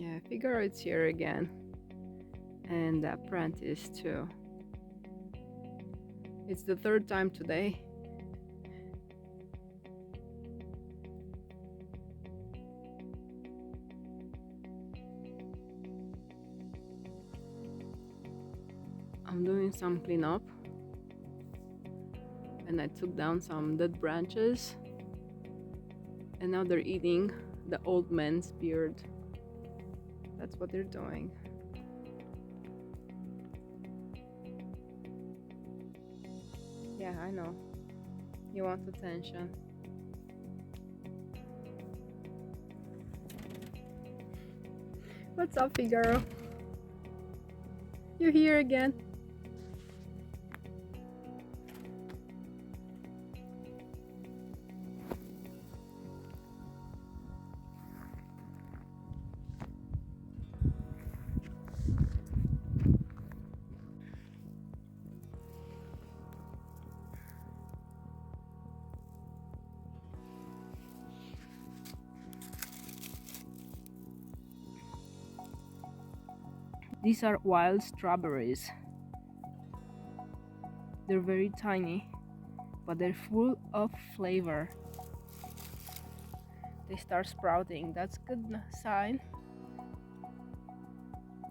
Yeah, Figaro is here again. And the apprentice too. It's the third time today. I'm doing some cleanup. And I took down some dead branches. And now they're eating the old man's beard. That's what they're doing. Yeah, I know. You want attention. What's up, Figaro? You're here again. These are wild strawberries. They're very tiny, but they're full of flavor. They start sprouting. That's a good sign.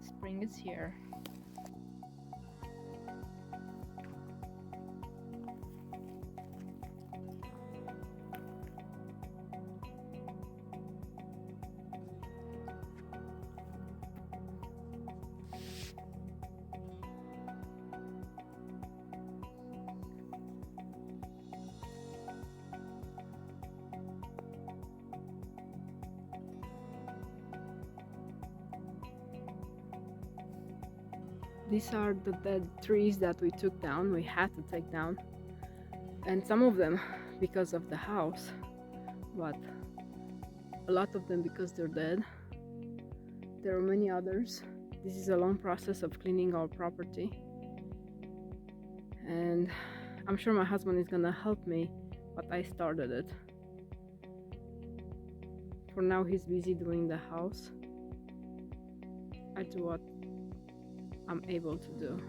Spring is here. These are the dead trees that we took down, we had to take down. And some of them because of the house, but a lot of them because they're dead. There are many others. This is a long process of cleaning our property. And I'm sure my husband is gonna help me, but I started it. For now, he's busy doing the house. I do what I'm able to do.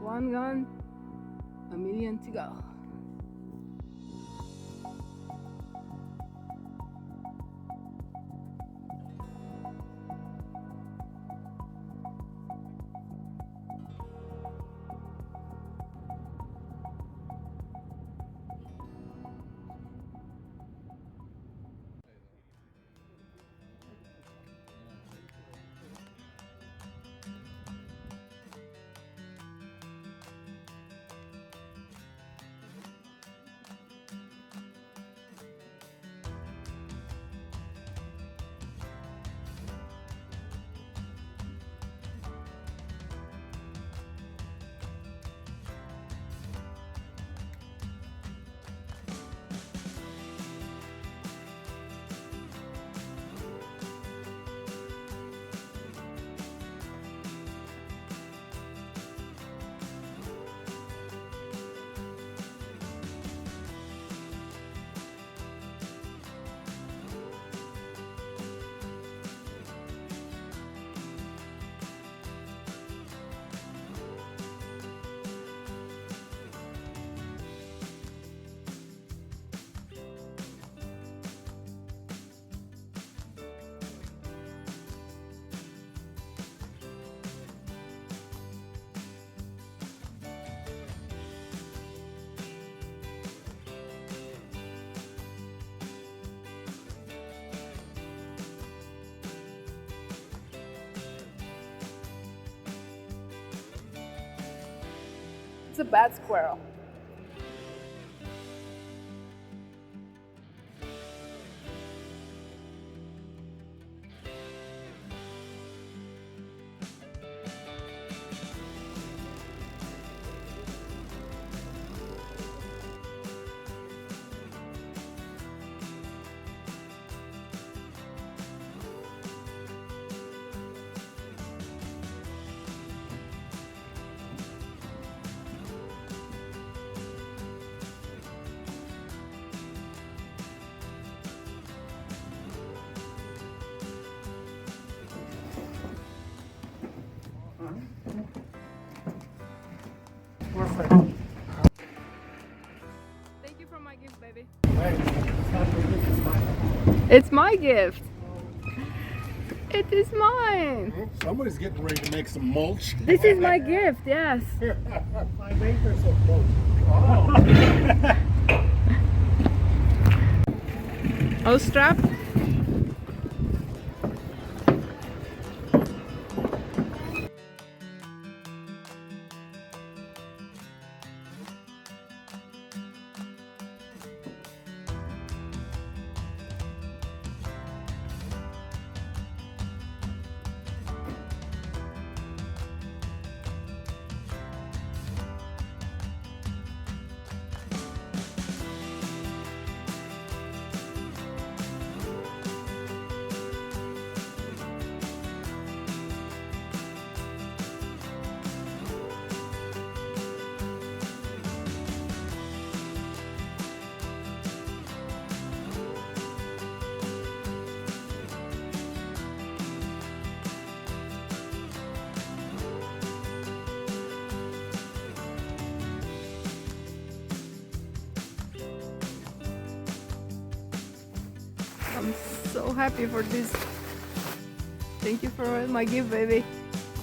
One gone, a million to go. It's a bad squirrel. Perfect. Thank you for my gift, baby. Wait, it's not your gift, it's mine. It's my gift. It is mine. Somebody's getting ready to make some mulch. This is my gift, yes. 5 acres of both. Oh, strap. I'm so happy for this. Thank you for my gift, baby.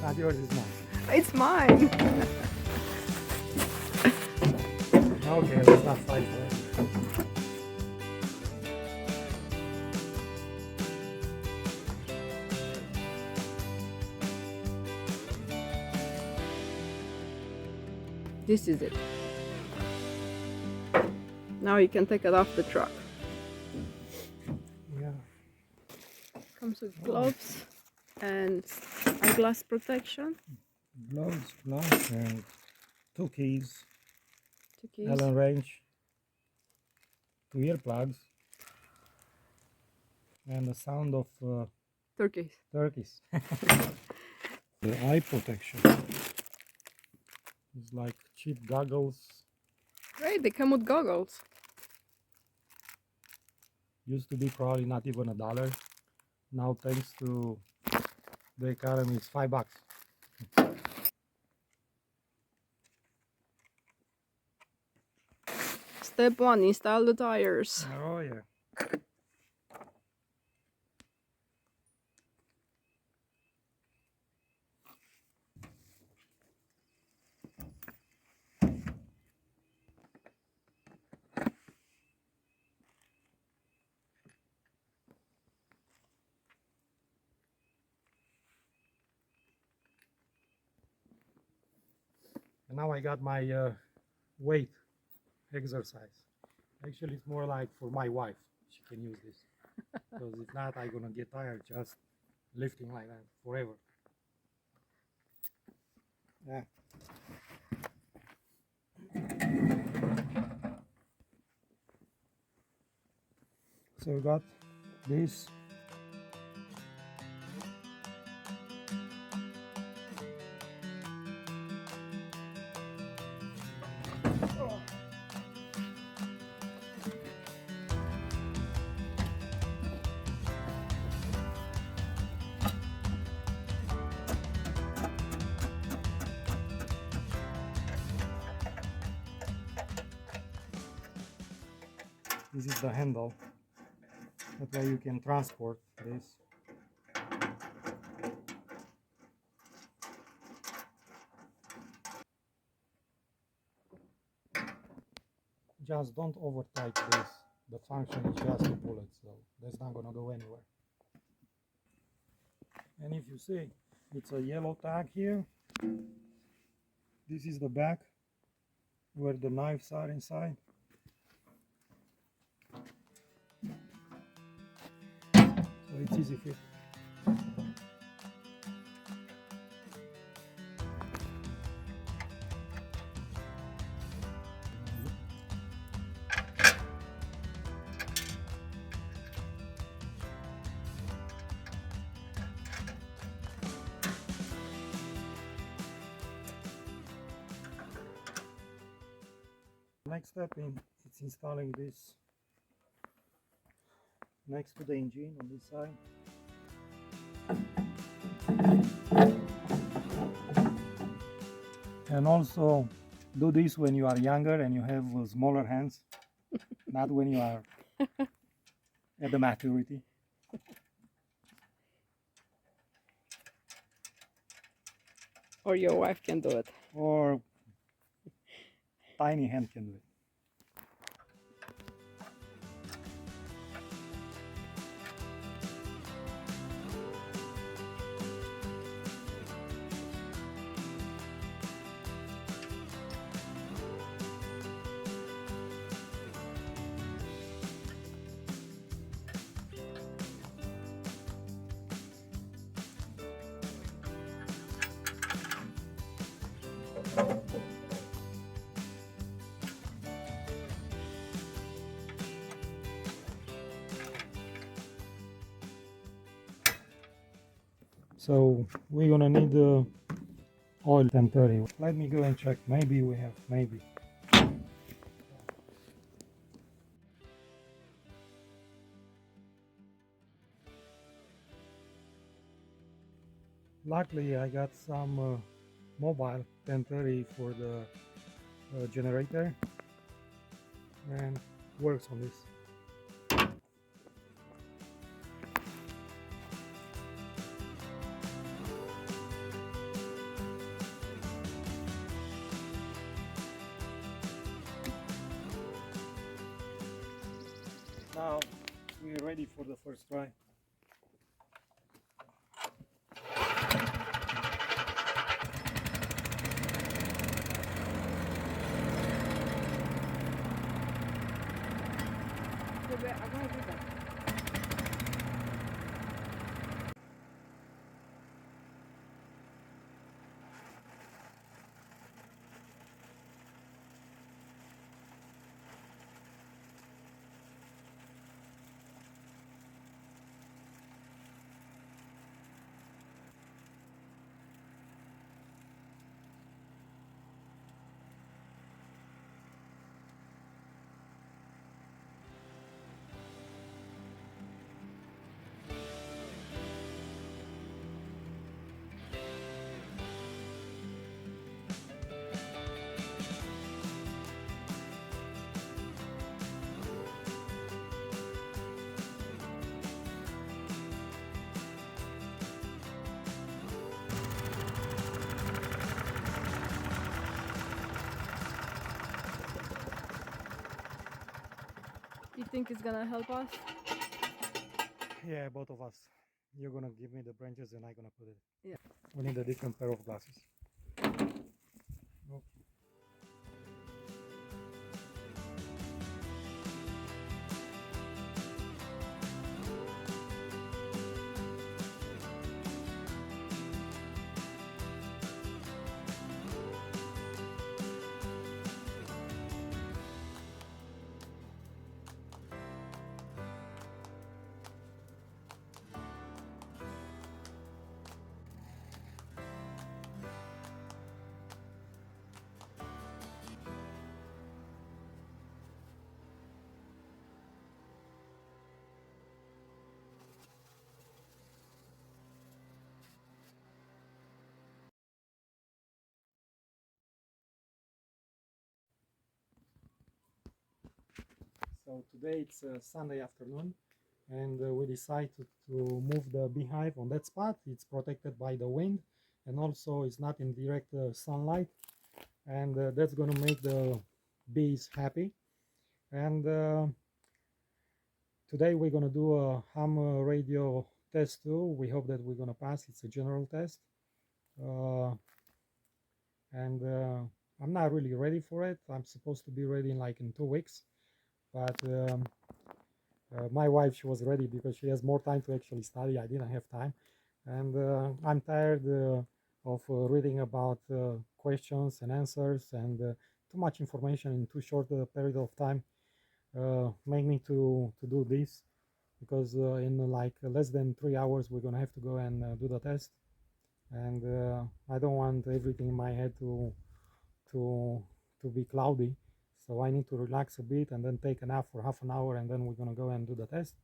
Not yours, it's mine. It's mine. Okay, let's not fight for it. This is it. Now you can take it off the truck. Yeah. Comes with gloves and eyeglass protection. Gloves, and 2 keys, 2 keys. Allen wrench, 2 earplugs, and the sound of Turkeys. turkeys. The eye protection is like cheap goggles. Great, they come with goggles. Used to be probably not even $1. Now, thanks to the economy, it's $5. Step 1, install the tires. Oh yeah. And now I got my weight exercise. Actually, it's more like for my wife. She can use this. Because if not, I'm gonna get tired just lifting like that forever. Yeah. So we got this. This is the handle. That way you can transport this. Just don't over tight this. The function is just to pull it, so that's not gonna go anywhere. And if you see, it's a yellow tag here. This is the back. where the knives are inside. So it's easy fit. Next step it's installing this next to the engine on this side. And also do this when you are younger and you have smaller hands, not when you are at the maturity. Or your wife can do it. Or tiny hand can do it. So we're gonna need oil 1030. Let me go and check. Maybe we have, maybe. Luckily I got some mobile 1030 for the generator and works on this. Now we're ready for the first try. I'm gonna do that. You think it's gonna help us? Yeah, both of us. You're gonna give me the branches and I'm gonna put it. Yeah. We need a different pair of glasses. Okay. So today it's Sunday afternoon and we decided to move the beehive on that spot. It's protected by the wind and also it's not in direct sunlight, and that's going to make the bees happy. And today we're going to do a ham radio test too. We hope that we're going to pass. It's a general test. And I'm not really ready for it. I'm supposed to be ready in 2 weeks, but my wife, she was ready because she has more time to actually study. I didn't have time, and I'm tired of reading about questions and answers and too much information in too short a period of time. Make me to do this because in like less than 3 hours we're gonna have to go and do the test, and I don't want everything in my head to be cloudy. So I need to relax a bit and then take a nap for half an hour, and then we're gonna go and do the test.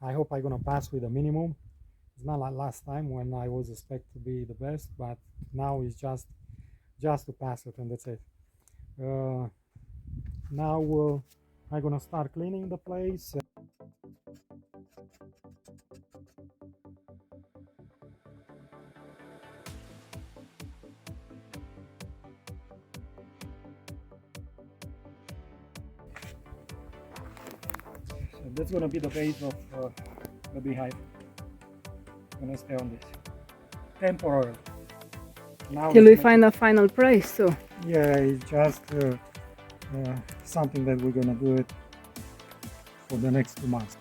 I hope I'm gonna pass with a minimum. It's not like last time when I was expected to be the best, but now it's just to pass it, and that's it. Now I'm gonna start cleaning the place. So that's gonna be the base of the beehive. I'm gonna stay on this temporarily. Now Till we find a final price. So yeah, it's just something that we're gonna do it for the next 2 months.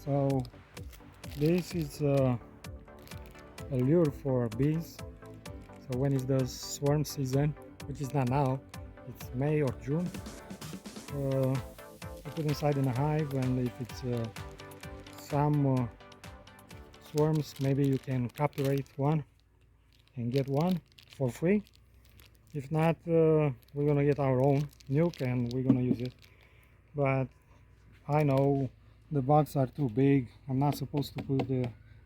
So this is a lure for bees. So when is the swarm season, which is not now, it's May or June. You put inside in a hive, and if it's some swarms, maybe you can copyright one and get one for free. If not, we're gonna get our own nuke and we're gonna use it. But I know the box are too big. I'm not supposed to put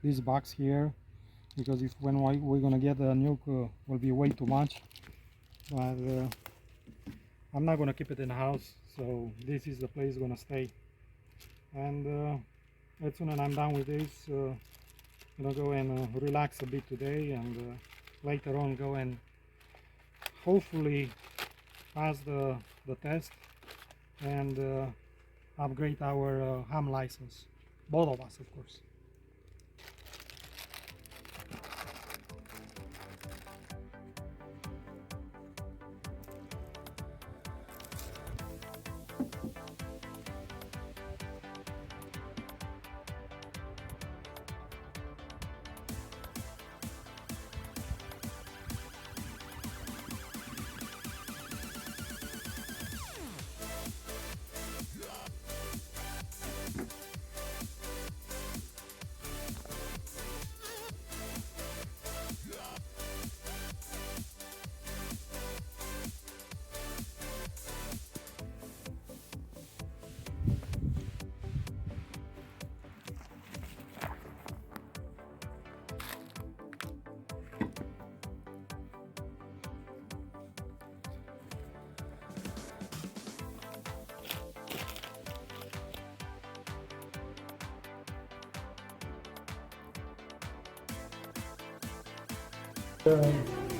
this box here because if when we're gonna get a nuke will be way too much. But I'm not gonna keep it in the house, so this is the place gonna stay. And as soon as I'm done with this, I'm gonna go and relax a bit today, and later on go and hopefully pass the test and upgrade our ham license, both of us, of course.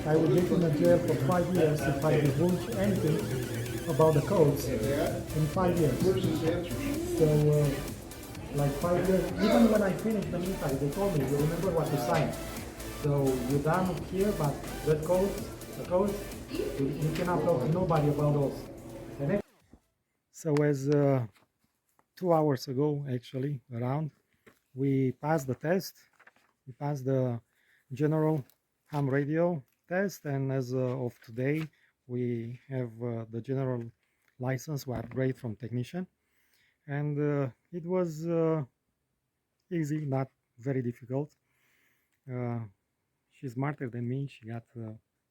I would get in a jail for 5 years if I divulge anything about the codes in 5 years. So, like 5 years, even when I finished the military, they told me, you remember what you signed. So you're done here, but the codes, you cannot talk to nobody about those. So as 2 hours ago, actually, around, we passed the test. We passed the general ham radio test, and as of today, we have the general license. We upgrade from technician, and it was easy, not very difficult. Uh, she's smarter than me. She got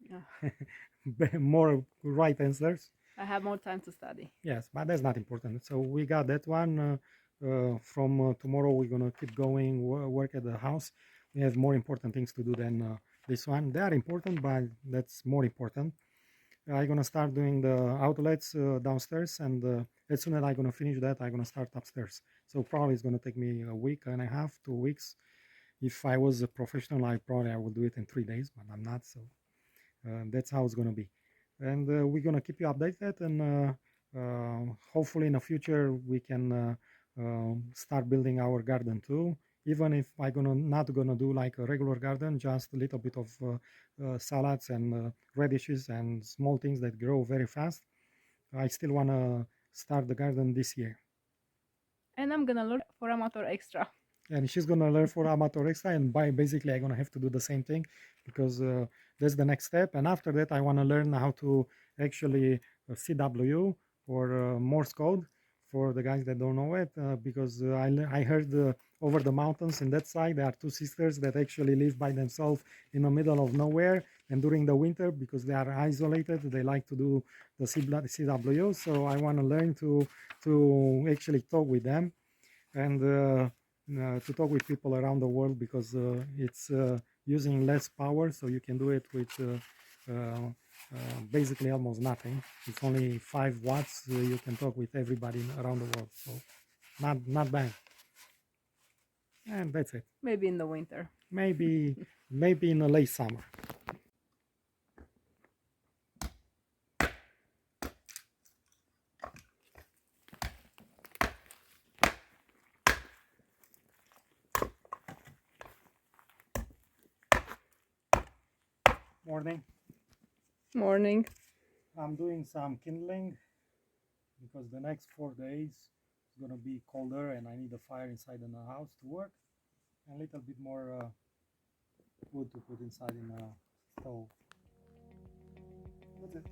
yeah. more right answers. I have more time to study. Yes, but that's not important. So we got that one. From tomorrow, we're gonna keep going, work at the house. We have more important things to do than this one. They are important, but that's more important. I'm gonna start doing the outlets downstairs, and as soon as I'm gonna finish that, I'm gonna start upstairs. So probably it's gonna take me a week and a half, 2 weeks. If I was a professional, I would do it in 3 days, but I'm not. So that's how it's gonna be, and we're gonna keep you updated, and hopefully in the future we can start building our garden too. Even if not gonna do like a regular garden, just a little bit of salads and radishes and small things that grow very fast. I still wanna start the garden this year. And I'm gonna learn for amateur extra. And she's gonna learn for amateur extra, and basically I'm gonna have to do the same thing, because that's the next step. And after that I want to learn how to actually CW, or Morse code, for the guys that don't know it, because I heard over the mountains in that side there are two sisters that actually live by themselves in the middle of nowhere, and during the winter, because they are isolated, they like to do the CW. So I want to learn to actually talk with them, and to talk with people around the world, because it's using less power, so you can do it with basically almost nothing. It's only 5 watts. You can talk with everybody around the world, so not bad. And that's it. Maybe in the winter. Maybe maybe in the late summer. Morning. Morning. I'm doing some kindling, because the next 4 days it's gonna be colder, and I need a fire inside in the house to work, and a little bit more wood to put inside in a stove. That's it.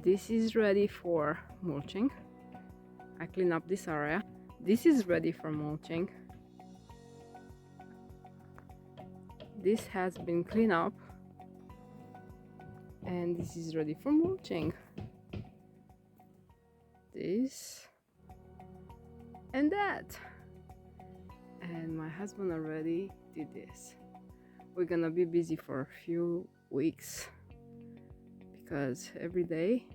This is ready for mulching. I clean up this area. This is ready for mulching. This has been cleaned up, and this is ready for mulching. This and that. And my husband already did this. We're gonna be busy for a few weeks, because every day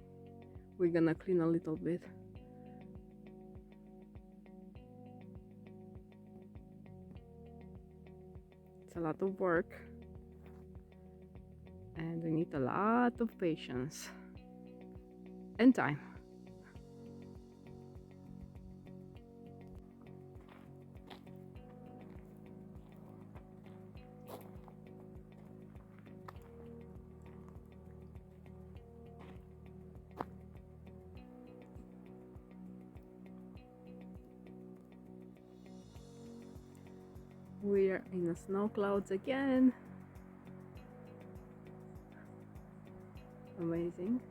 we're gonna clean a little bit. It's a lot of work, and we need a lot of patience and time. We are in the snow clouds again. Amazing.